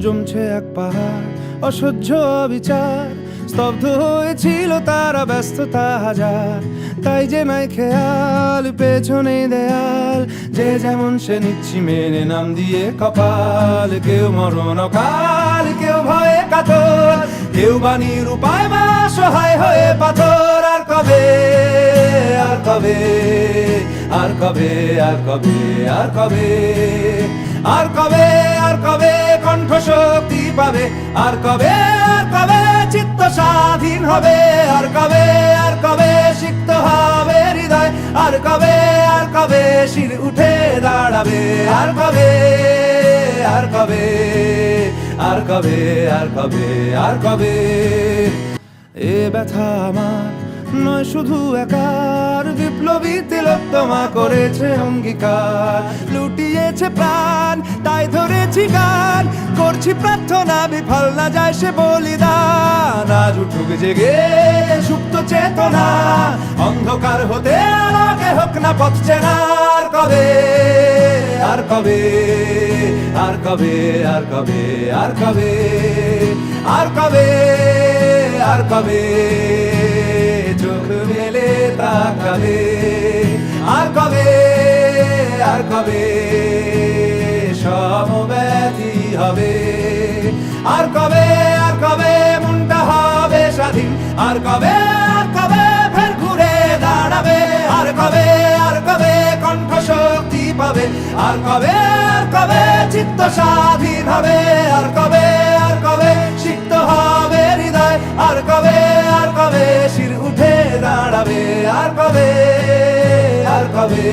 জমছে এক পাহাড় অসহ্য বিচার, স্তব্ধ হয়েছিল তারা ব্যস্ততা হাজার। তাই যে নাই খেয়াল পেছনে দেয়াল, যে যেমন সে নিচ্ছি মেনে নাম দিয়ে কপাল। কেউ মরণ কাল, কেউ ভয়ে কাতর, কেউ বাণীর উপায় বা সহায় হয়ে পাথর। আর কবে, আর কবে, আর কবে, আর কবে, আর কবে, আর কবে, আর কবে কণ্ঠ শক্তি পাবে? আর কবে, আর কবে চিত্ত স্বাধীন হবে? আর কবে, আর কবে সিক্ত হবে হৃদয়? আর কবে, আর কবে শির উঠে দাঁড়াবে? আর কবে, আর কবে, আর কবে, আর কবে, আর কবে? এ ব্যথা আমার নয় শুধু একার, বিপ্লবী তিলোত্তমা করেছে অঙ্গীকার। লুটিয়েছে প্রাণ তাই ধরেছি গান, করছি প্রার্থনা বিফল না যায় সে বলিদান। আজ উঠুক জেগে সুপ্ত চেতনা, অন্ধকার হতে আলোকে হোক না পথ চেনা। আর কবে, আর কবে, আর কবে, আর কবে, আর কবে, আর কবে, আর কবে চোখ মেলে তাকাবে? আর কবে, আর কবে সমব্যথী হবে? আর কবে, আর কবে মনটা হবে স্বাধীন? আর কবে, আর কবে ফের ঘুরে দাঁড়াবে? আর কবে, আর কবে কণ্ঠ শক্তি পাবে? আর কবে, আর কবে চিত্ত স্বাধীন হবে? আর কবে, আর কবে সিক্ত হবে হৃদয়? আর কবে, আর কবে শির উঠে দাঁড়াবে? আর কবে, আর কবে।